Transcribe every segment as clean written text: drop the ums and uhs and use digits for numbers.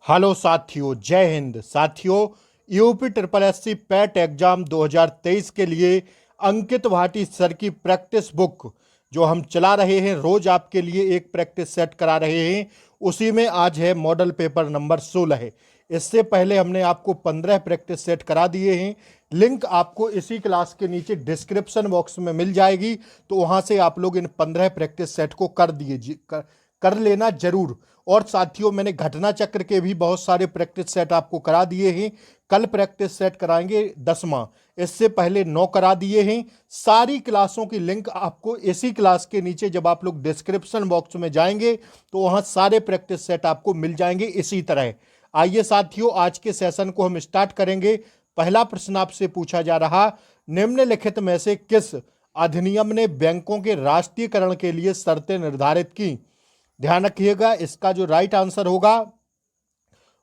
Hello साथियों, जय हिंद। साथियों, UP triple SC PAT exam 2023 के लिए अंकित भाटी सर की प्रैक्टिस बुक जो हम चला रहे हैं, रोज आपके लिए एक प्रैक्टिस सेट करा रहे हैं। उसी में आज है मॉडल पेपर नंबर 16 है। इससे पहले हमने आपको 15 प्रैक्टिस सेट करा दिए हैं। लिंक आपको इसी क्लास के नीचे डिस्क्रिप्शन बॉक्स में मिल जाएगी, तो वहां से आप लोग इन 15 प्रैक्टिस सेट को कर लेना जरूर। और साथियों, मैंने घटना चक्र के भी बहुत सारे प्रैक्टिस सेट आपको करा दिए हैं। कल प्रैक्टिस सेट कराएंगे 10वां, इससे पहले 9 करा दिए हैं। सारी क्लासों की लिंक आपको इसी क्लास के नीचे, जब आप लोग डिस्क्रिप्शन बॉक्स में जाएंगे तो वहां सारे प्रैक्टिस सेट आपको मिल जाएंगे इसी तरह। आइए साथियों, आज के सेशन को हम स्टार्ट करेंगे। पहला प्रश्न आपसे पूछा जा रहा, निम्नलिखित में से किस अधिनियम ने बैंकों के राष्ट्रीयकरण के लिए शर्तें निर्धारित की? ध्यान रखिएगा, इसका जो राइट आंसर होगा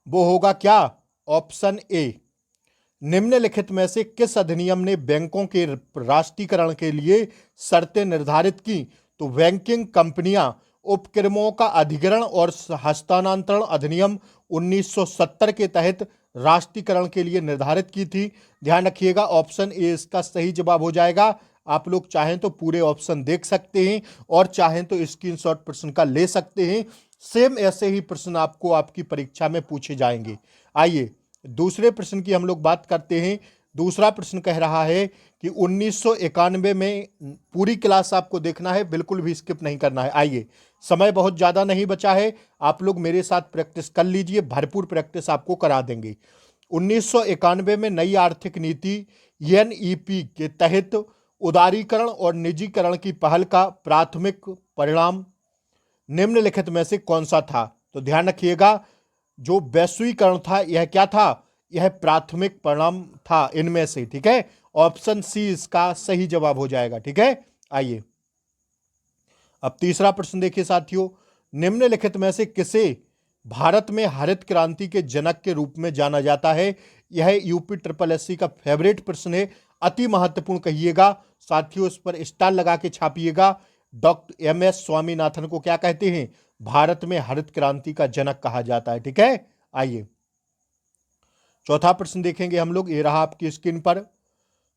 वो होगा क्या? Option A. निम्नलिखित में से किस अधिनियम ने बैंकों के राष्ट्रीयकरण के लिए शर्तें निर्धारित की? तो बैंकिंग कंपनियां उपक्रमों का अधिग्रहण और हस्तांतरण अधिनियम 1970 के तहत राष्ट्रीयकरण के लिए निर्धारित की थी। ध्यान रखिएगा, ऑप्शन ए इसका सही जवाब हो जाएगा। आप लोग चाहें तो पूरे ऑप्शन देख सकते हैं और चाहें तो स्क्रीनशॉट प्रश्न का ले सकते हैं। सेम ऐसे ही प्रश्न आपको आपकी परीक्षा में पूछे जाएंगे। आइए दूसरे प्रश्न की हम लोग बात करते हैं। दूसरा प्रश्न कह रहा है कि 1991 में, पूरी क्लास आपको देखना है, बिल्कुल भी स्किप नहीं करना है। आइए, समय बहुत ज़्यादा नहीं बचा है, आप लोग मेरे साथ प्रैक्टिस कर लीजिए, भरपूर प्रैक्टिस आपको करा देंगे। 1991 में नई आर्थिक नीति एनईपी के तहत उदारीकरण और निजीकरण की पहल का प्राथमिक परिणाम निम्नलिखित में से कौन सा था? तो ध्यान रखिएगा, जो वैश्वीकरण था यह क्या था? यह प्राथमिक परिणाम था इनमें से। ठीक है, ऑप्शन सी इसका सही जवाब हो जाएगा। ठीक है, आइए अब तीसरा प्रश्न देखिए साथियों, निम्नलिखित में से किसे भारत में हरित क्रांति के जनक के रूप में जाना जाता है? यह यूपी ट्रिपल एससी का फेवरेट प्रश्न है, अति महत्वपूर्ण कहिएगा साथियों, इस पर स्टार लगा के छापिएगा। डॉक्टर एमएस स्वामीनाथन को क्या कहते हैं? भारत में हरित क्रांति का जनक कहा जाता है। ठीक है, आइए चौथा प्रश्न देखेंगे हम लोग, ये रहा आपकी स्क्रीन पर।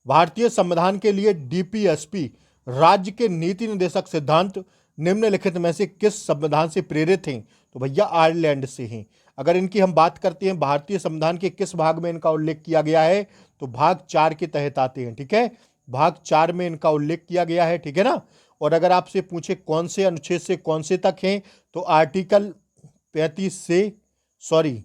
भारतीय संविधान के लिए डीपीएसपी राज्य के नीति निर्देशक सिद्धांत निम्नलिखित में से किस संविधान से प्रेरित हैं? तो भैया आयरलैंड से हैं। अगर इनकी हम बात करते हैं, भारतीय संविधान के किस भाग में इनका उल्लेख किया गया है? तो भाग 4 के तहत आते हैं। ठीक है, भाग 4 में इनका उल्लेख किया गया है। ठीक है ना। और अगर आपसे पूछे कौन से अनुच्छेद से कौन से तक हैं, तो आर्टिकल 35 से, सॉरी,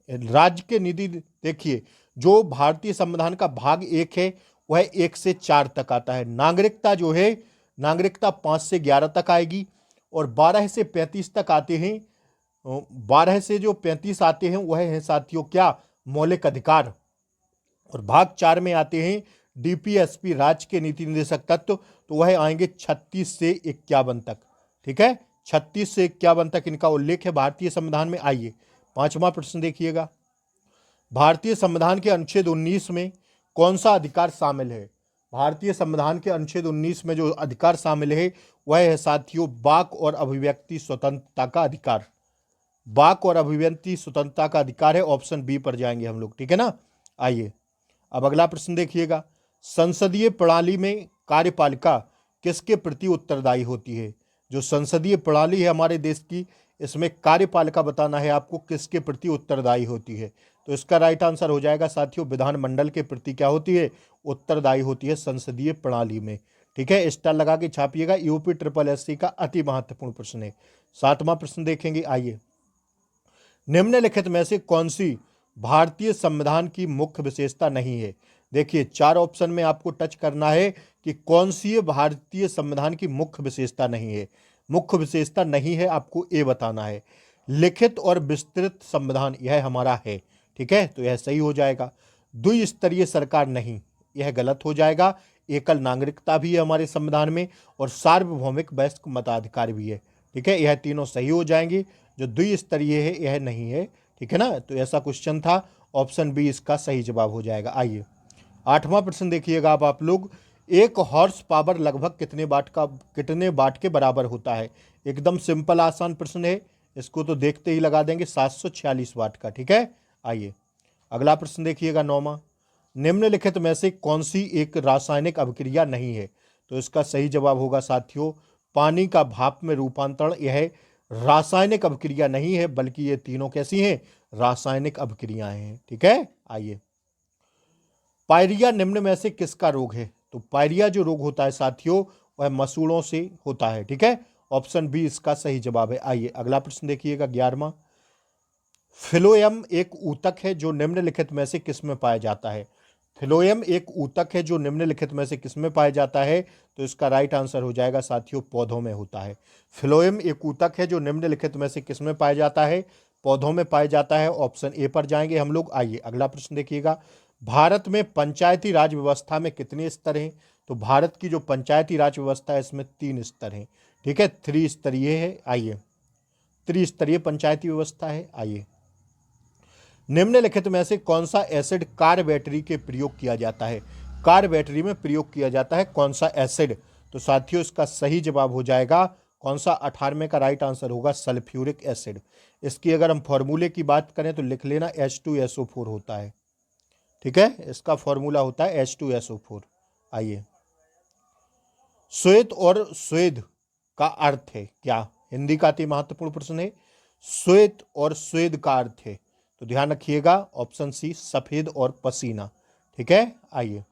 राज्य के निधि, देखिए जो भारतीय संविधान का भाग 1 है वह 1 से 4 तक आता है। नागरिकता जो है, नागरिकता 5 से 11 तक आएगी। और 12 से 35 तक आते हैं। 12 से जो 35 आते हैं वह है साथियों क्या? मौलिक अधिकार। और भाग 4 में आते हैं डीपीएसपी राज्य के नीति निर्देशक तत्व, तो वह आएंगे 36 से 51 तक। ठीक है, 36 से 51 तक इनका उल्लेख है भारतीय संविधान में। आइए पांचवा प्रश्न देखिएगा, भारतीय संविधान के अनुच्छेद 19 में कौन सा अधिकार शामिल है? भारतीय संविधान के अनुच्छेद 19 में जो अधिकार शामिल है वह है साथियों वाक और अभिव्यक्ति स्वतंत्रता का अधिकार। वाक और अभिव्यक्ति स्वतंत्रता का अधिकार है, ऑप्शन बी पर जाएंगे हम लोग। ठीक है ना। आइए अब अगला प्रश्न देखिएगा, संसदीय प्रणाली में कार्यपालिका किसके प्रति उत्तरदायी होती है? जो संसदीय प्रणाली है हमारे देश की, इसमें कार्यपालिका बताना है आपको किसके प्रति उत्तरदायी होती है। तो इसका राइट आंसर हो जाएगा साथियों, विधानमंडल के प्रति क्या होती है? उत्तरदायी होती है संसदीय प्रणाली में। ठीक है, स्टार लगा के छापिएगा, यूपी ट्रिपल एससी का अति महत्वपूर्ण प्रश्न है। सातवां प्रश्न देखेंगे। आइए, निम्नलिखित में से कौन सी भारतीय संविधान की मुख्य विशेषता नहीं है? देखिए 4 ऑप्शन में आपको टच करना है कि कौन सी भारतीय संविधान की मुख्य विशेषता नहीं है। मुख्य विशेषता नहीं है, आपको ए बताना है। लिखित और विस्तृत संविधान यह हमारा है। ठीक है, तो यह सही हो जाएगा। द्विस्तरीय सरकार नहीं, यह गलत हो जाएगा। एकल नागरिकता भी है हमारे संविधान में, और सार्वभौमिक वयस्क मताधिकार भी है। ठीक है, यह तीनों सही हो जाएंगी। जो द्विस्तरीय है यह नहीं है। ठीक है ना, तो ऐसा क्वेश्चन था, ऑप्शन बी इसका सही जवाब हो जाएगा। आइए आठवां प्रश्न देखिएगा अब आप लोग, एक हॉर्स पावर लगभग कितने वाट के बराबर होता है? एकदम सिंपल आसान प्रश्न है, इसको तो देखते ही लगा देंगे 746 वाट का। ठीक है, आइए अगला प्रश्न देखिएगा 9वां। निम्नलिखित में से कौन सी एक रासायनिक अभिक्रिया नहीं है? तो इसका सही जवाब होगा साथियों पानी का भाप में रूपांतरण। यह रासायनिक अभिक्रिया नहीं है, बल्कि ये तीनों कैसी हैं? रासायनिक अभिक्रियाएं हैं। ठीक है, आइए पायरिया निम्न में से किसका रोग है? तो पायरिया जो रोग होता है साथियों वह मसूड़ों से होता है। ठीक है, ऑप्शन बी इसका सही जवाब है। आइए अगला प्रश्न देखिएगा 11वां। फिलोयम एक ऊतक है जो निम्नलिखित में से किस में पाया जाता है? फिलोयम एक ऊतक है जो निम्नलिखित में से किस में पाया जाता है? तो इसका राइट आंसर हो जाएगा साथियों पौधों में होता है। फिलोयम एक ऊतक है जो निम्नलिखित में से किस में पाया जाता है? पौधों में पाया जाता है। ऑप्शन ए पर जाएंगे हम लोग। आइए अगला प्रश्न देखिएगा। भारत में पंचायती राज व्यवस्था में कितने स्तर हैं? तो भारत की जो पंचायती राज व्यवस्था है इसमें 3 स्तर हैं। ठीक है, त्रिस्तरीय है। आइए त्रिस्तरीय पंचायती व्यवस्था है। आइए निम्नलिखित में से कौन सा एसिड कार बैटरी के प्रयोग किया जाता है? कार बैटरी में प्रयोग किया जाता है कौन सा एसिड? तो साथियों इसका सही जवाब हो जाएगा कौन सा? 18वें का राइट आंसर होगा सल्फ्यूरिक एसिड। इसकी अगर हम फॉर्मूले की बात करें तो लिख लेना H2SO4 होता है। ठीक है, इसका फॉर्मूला होता है H2SO4। आइए श्वेत और स्वेद का अर्थ है क्या? हिंदी का अति महत्वपूर्ण प्रश्न है। श्वेत और स्वेद का अर्थ है तो ध्यान रखिएगा ऑप्शन सी सफेद और पसीना। ठीक है, आइए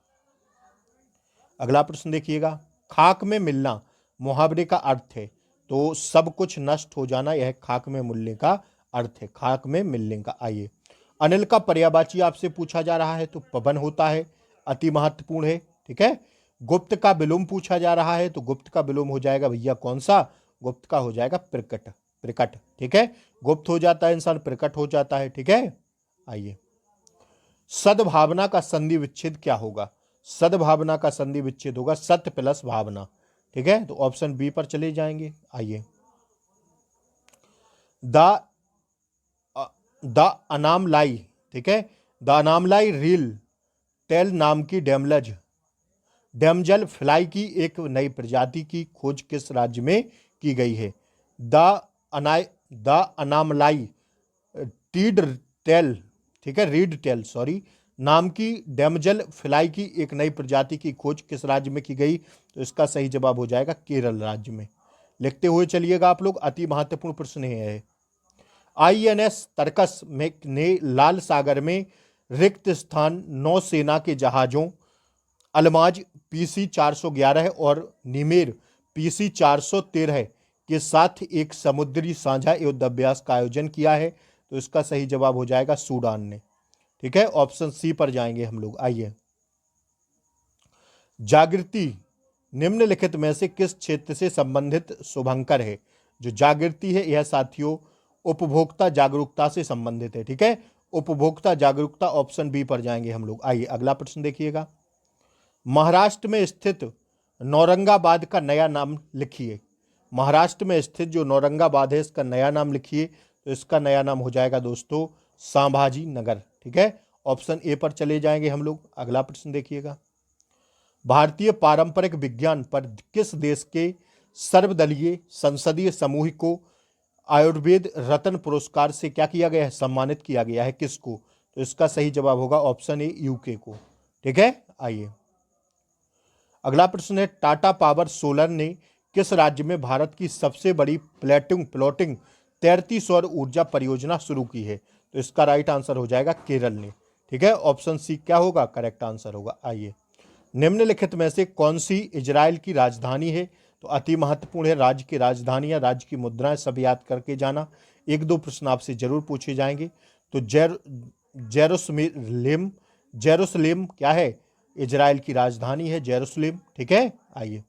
अगला प्रश्न देखिएगा। खाक में मिलना मुहावरे का अर्थ है तो सब कुछ नष्ट हो जाना यह खाक में मिलने का अर्थ है। खाक में मिलने का। आइए अनिल का पर्यायवाची आपसे पूछा जा रहा है तो पवन होता है, अति महत्वपूर्ण है। ठीक है, गुप्त का विलोम पूछा जा रहा है तो गुप्त का विलोम हो जाएगा भैया कौन सा? गुप्त का हो जाएगा प्रकट। प्रकट। ठीक है, गुप्त हो जाता है इंसान, प्रकट हो जाता है। ठीक है, आइए सद्भावना का संधि विच्छेद क्या होगा? सद्भावना का संधि विच्छेद होगा सत्य प्लस भावना। ठीक है, तो ऑप्शन बी पर चले जाएंगे। आइए द द अनामलाई। ठीक है, द अनामलाई रील टेल नाम की डैमजल फ्लाई की एक नई प्रजाति की खोज किस राज्य में की गई है? द अनामलाई टीड टेल, ठीक है रीड टेल सॉरी, नाम की डैमजल फ्लाई की एक नई प्रजाति की खोज किस राज्य में की गई? तो इसका सही जवाब हो जाएगा केरल राज्य में। लिखते हुए चलिएगा आप लोग, अति महत्वपूर्ण प्रश्न है। INS तरकस में ने लाल सागर में रिक्त स्थान नौसेना के जहाजों अलमाज PC 411 और निमेर PC 413 के साथ एक समुद्री साझा युद्धाभ्यास का आयोजन किया है। तो इसका सही जवाब हो जाएगा सूडान ने। ठीक है, ऑप्शन सी पर जाएंगे हम लोग। आइए जागृति निम्नलिखित में से किस क्षेत्र से संबंधित शुभंकर है? जो जागृति है यह साथियों उपभोक्ता जागरूकता से संबंधित है। ठीक है, उपभोक्ता जागरूकता, ऑप्शन बी पर जाएंगे हम लोग। आइए अगला प्रश्न देखिएगा। महाराष्ट्र में स्थित नौरंगाबाद का नया नाम लिखिए। महाराष्ट्र में स्थित जो नौरंगाबाद है इसका नया नाम लिखिए। तो इसका नया नाम हो जाएगा दोस्तों संभाजी नगर। ठीक है, ऑप्शन ए पर चले जाएंगे हम लोग। अगला प्रश्न देखिएगा। भारतीय पारंपरिक विज्ञान पर किस देश के सर्वदलीय संसदीय समूह को आयुर्वेद रत्न पुरस्कार से क्या किया गया है? सम्मानित किया गया है। किसको? तो इसका सही जवाब होगा ऑप्शन ए यूके को। ठीक है, आइए अगला प्रश्न है। टाटा पावर सोलर ने किस राज्य में भारत की सबसे बड़ी फ्लोटिंग तैरती सौर ऊर्जा परियोजना शुरू की है? तो इसका राइट आंसर हो जाएगा केरल ने। ठीक है, ऑप्शन सी क्या होगा? करेक्ट आंसर होगा। आइए निम्नलिखित में से कौन सी इजराइल की राजधानी है? तो अति महत्वपूर्ण है, राज्य की राजधानियां, राज्य की मुद्राएं सब याद करके जाना। 1-2 प्रश्न आपसे जरूर पूछे जाएंगे। तो जेरूसलेम क्या है? इजराइल की राजधानी है जेरूसलेम। ठीक है, आइए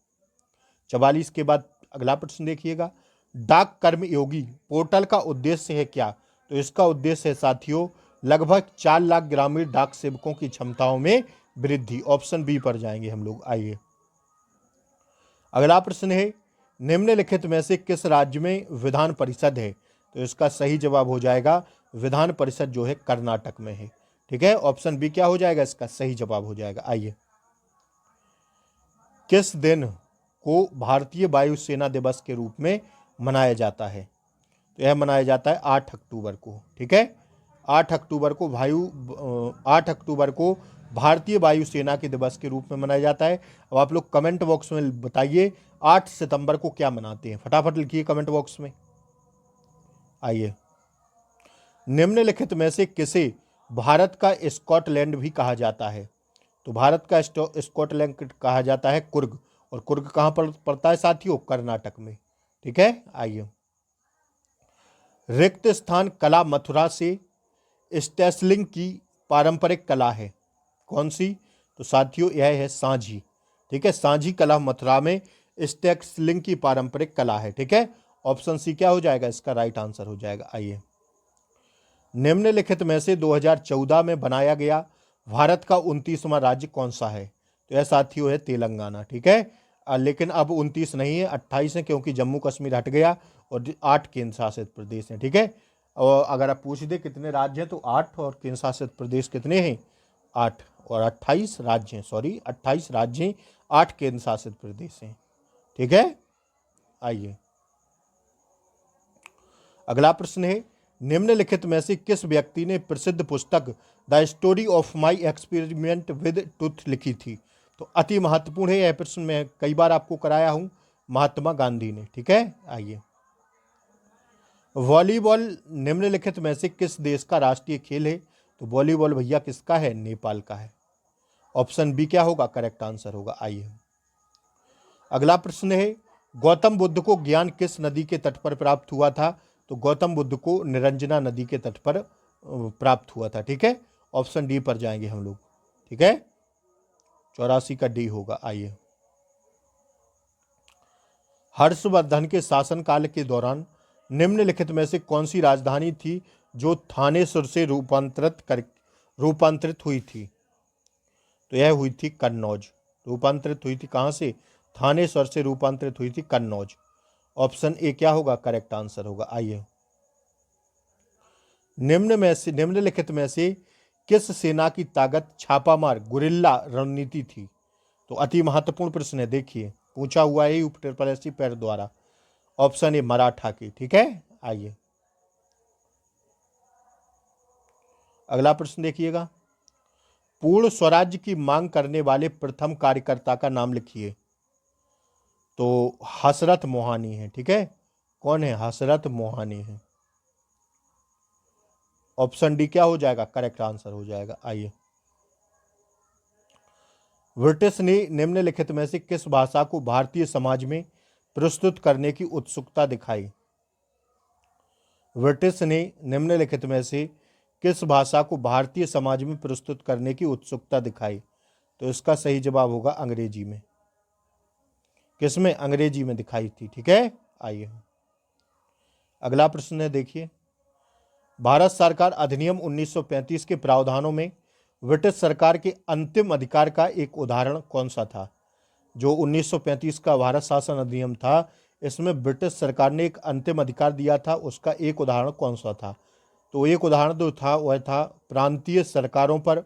44 के बाद अगला प्रश्न देखिएगा। डाक कर्मयोगी पोर्टल का उद्देश्य है क्या? तो इसका उद्देश्य है साथियों लगभग 4 लाख ग्रामीण डाक सेवकों की क्षमताओं में वृद्धि। ऑप्शन बी पर जाएंगे हम लोग। आइए अगला प्रश्न है। निम्नलिखित में से किस राज्य में विधान परिषद है? तो इसका सही जवाब हो जाएगा विधान परिषद जो है कर्नाटक में है। ठीक है, ऑप्शन बी क्या हो जाएगा? इसका सही जवाब हो जाएगा। आइए किस दिन को भारतीय वायुसेना दिवस के रूप में मनाया जाता है? तो यह मनाया जाता है 8 अक्टूबर को। ठीक है, 8 अक्टूबर को 8 अक्टूबर को भारतीय वायुसेना के दिवस के रूप में मनाया जाता है। अब आप लोग कमेंट बॉक्स में बताइए 8 सितंबर को क्या मनाते हैं, फटाफट लिखिए कमेंट बॉक्स में। आइए, निम्नलिखित में से किसे भारत का स्कॉटलैंड भी कहा जाता है? तो भारत का स्कॉटलैंड कहा जाता है कुर्ग, और कुर्ग कहाँ पर पड़ता है साथियों? कर्नाटक में। ठीक है, आइए, रिक्त स्थान कला मथुरा से स्टेसलिंग की पारंपरिक कला है, कौन सी? तो साथियों यह है सांझी। ठीक है, सांझी कला मथुरा में स्टेसलिंग की पारंपरिक कला है। ठीक है, ऑप्शन सी क्या हो जाएगा इसका राइट आंसर हो जाएगा। आइए, निम्नलिखित में से 2014 में बनाया गया भारत का 29वां राज्य कौन सा है? तो यह साथियों है तेलंगाना। ठीक है, लेकिन अब 29 नहीं है, 28 है, क्योंकि जम्मू कश्मीर हट गया और 8 केंद्र शासित प्रदेश हैं। ठीक है, और अगर आप पूछ दे कितने राज्य हैं तो 8, और केंद्र शासित प्रदेश कितने हैं? 8, और 28 राज्य हैं, सॉरी 28 राज्य हैं, 8 केंद्र शासित प्रदेश हैं। ठीक है, आइए, अगला प्रश्न है, निम्नलिखित में से किस व्यक्ति ने प्रसिद्ध पुस्तक the story of my experiment with tooth लिखी थी? तो अति महत्वपूर्ण है यह प्रश्न, मैं कई बार आपको कराया हूं, महात्मा गांधी ने। ठीक है, आइए, वॉलीबॉल निम्नलिखित में से किस देश का राष्ट्रीय खेल है? तो वॉलीबॉल भैया किसका है? नेपाल का है। ऑप्शन बी क्या होगा करेक्ट आंसर होगा। आइए, अगला प्रश्न है, गौतम बुद्ध को ज्ञान किस नदी के तट पर प्राप्त हुआ था? तो गौतम बुद्ध को निरंजना नदी के तट पर प्राप्त हुआ था। ठीक है, ऑप्शन डी पर जाएंगे हम लोग। ठीक है, 84 का डी होगा। आइए, हर्षवर्धन के शासनकाल के दौरान निम्नलिखित में से कौन सी राजधानी थी जो थानेश्वर से रूपांतरित हुई थी? तो यह हुई थी कन्नौज। रूपांतरित हुई थी कहां से? थानेश्वर से रूपांतरित हुई थी कन्नौज। ऑप्शन ए क्या होगा करेक्ट आंसर होगा। आइए, निम्नलिखित में से किस सेना की ताकत छापामार गुरिल्ला रणनीति थी? तो अति महत्वपूर्ण प्रश्न है, देखिए पूछा हुआ है यूपीएससी पैर द्वारा। ऑप्शन ए मराठा की। ठीक है, आइए, अगला प्रश्न देखिएगा, पूर्ण स्वराज्य की मांग करने वाले प्रथम कार्यकर्ता का नाम लिखिए। तो हसरत मोहानी है। ठीक है, कौन है? हसरत मोहानी है। ऑप्शन डी क्या हो जाएगा करेक्ट आंसर हो जाएगा। आइए, ब्रिटिश ने निम्नलिखित में से किस भाषा को भारतीय समाज में प्रस्तुत करने की उत्सुकता दिखाई? ब्रिटिश ने निम्नलिखित में से किस भाषा को भारतीय समाज में प्रस्तुत करने की उत्सुकता दिखाई? तो इसका सही जवाब होगा अंग्रेजी में। किसमें? अंग्रेजी में दिखाई थी। ठीक है, आइए, अगला प्रश्न है, देखिए, भारत सरकार अधिनियम 1935 के प्रावधानों में ब्रिटिश सरकार के अंतिम अधिकार का एक उदाहरण कौन सा था? जो 1935 का भारत शासन अधिनियम था, इसमें ब्रिटिश सरकार ने एक अंतिम अधिकार दिया था, उसका एक उदाहरण कौन सा था? तो एक उदाहरण जो था वह था प्रांतीय सरकारों पर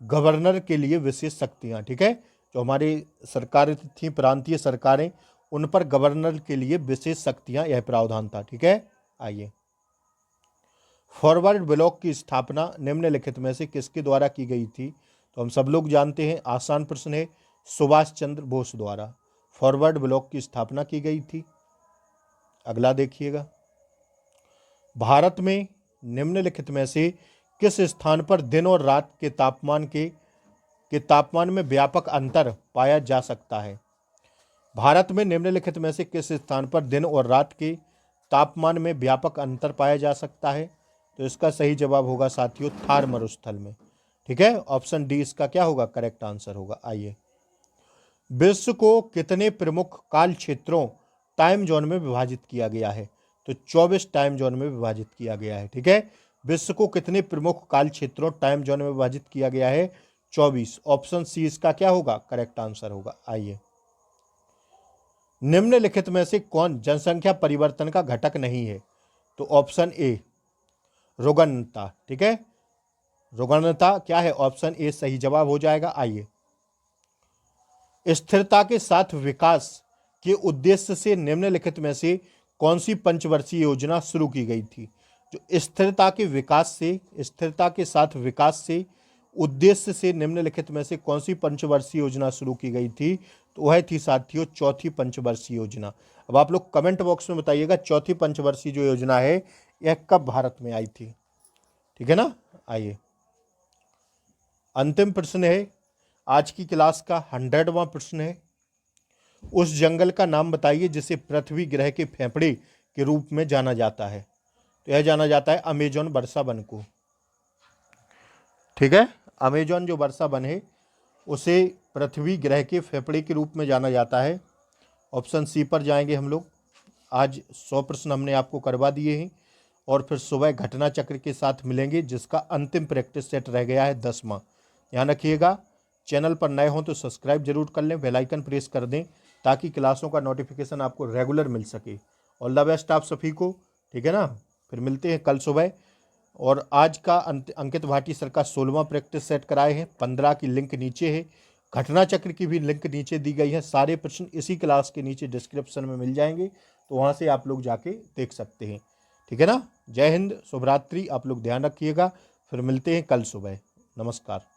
गवर्नर के लिए विशेष शक्तियां। ठीक है, जो हमारी सरकारें थी प्रांतीय सरकारें, उन पर गवर्नर के लिए विशेष शक्तियां, यह प्रावधान था। ठीक है, आइए, फॉरवर्ड ब्लॉक की स्थापना निम्नलिखित में से किसके द्वारा की गई थी? तो हम सब लोग जानते हैं, आसान प्रश्न है, सुभाष चंद्र बोस द्वारा फॉरवर्ड ब्लॉक की स्थापना की गई थी। अगला देखिएगा, भारत में निम्नलिखित में से किस स्थान पर दिन और रात के तापमान में व्यापक अंतर पाया जा सकता है? भारत में निम्नलिखित में से किस स्थान पर दिन और रात के तापमान में व्यापक अंतर पाया जा सकता है? तो इसका सही जवाब होगा साथियों थार मरुस्थल में। ठीक है, ऑप्शन डी इसका क्या होगा करेक्ट आंसर होगा। आइए, विश्व को कितने प्रमुख काल क्षेत्रों टाइम जोन में विभाजित किया गया है? तो 24 टाइम जोन में विभाजित किया गया है। ठीक है, विश्व को कितने प्रमुख काल क्षेत्रों टाइम जोन में विभाजित किया गया है? 24। ऑप्शन सी इसका क्या होगा करेक्ट आंसर होगा। आइए, निम्नलिखित में से कौन जनसंख्या परिवर्तन का घटक नहीं है? तो ऑप्शन ए रोगनता। ठीक है, रोगनता क्या है? ऑप्शन ए सही जवाब हो जाएगा। आइए, स्थिरता के साथ विकास के उद्देश्य से निम्नलिखित में से कौन सी पंचवर्षीय योजना शुरू की गई थी? जो स्थिरता के साथ विकास से उद्देश्य से निम्नलिखित में से कौन सी पंचवर्षीय योजना शुरू की गई थी? तो वह थी साथियों चौथी पंचवर्षीय योजना। अब आप लोग कमेंट बॉक्स में बताइएगा चौथी पंचवर्षीय जो योजना है यह कब भारत में आई थी। ठीक है ना। आइए अंतिम प्रश्न है आज की क्लास का 100वां प्रश्न है। उस जंगल का नाम बताइए जिसे पृथ्वी ग्रह के फेफड़े के रूप में जाना जाता है। तो यह जाना जाता है अमेजोन वर्षा वन को। ठीक है, अमेजोन जो वर्षा वन है उसे पृथ्वी ग्रह के फेफड़े के रूप में जाना जाता है। ऑप्शन सी पर जाएंगे हम लोग। आज 100 प्रश्न हमने आपको करवा दिए हैं और फिर सुबह घटना चक्र के साथ मिलेंगे जिसका अंतिम प्रैक्टिस सेट रह गया है 10वां। ध्यान रखिएगा, चैनल पर नए हों तो सब्सक्राइब जरूर कर लें, बेल आइकन प्रेस कर दें ताकि क्लासों का नोटिफिकेशन आपको रेगुलर मिल सके। ऑल द बेस्ट आप सभी को। ठीक है ना, फिर मिलते हैं कल सुबह। और आज का अंकित भाटी सर का 16वां प्रैक्टिस सेट कराए हैं, 15 की लिंक नीचे है, घटना चक्र की भी लिंक नीचे दी गई है। सारे प्रश्न इसी क्लास के नीचे डिस्क्रिप्शन में मिल जाएंगे, तो वहाँ से आप लोग जाके देख सकते हैं। ठीक है ना। जय हिंद, शुभ रात्रि, आप लोग ध्यान रखिएगा। फिर मिलते हैं कल सुबह। नमस्कार।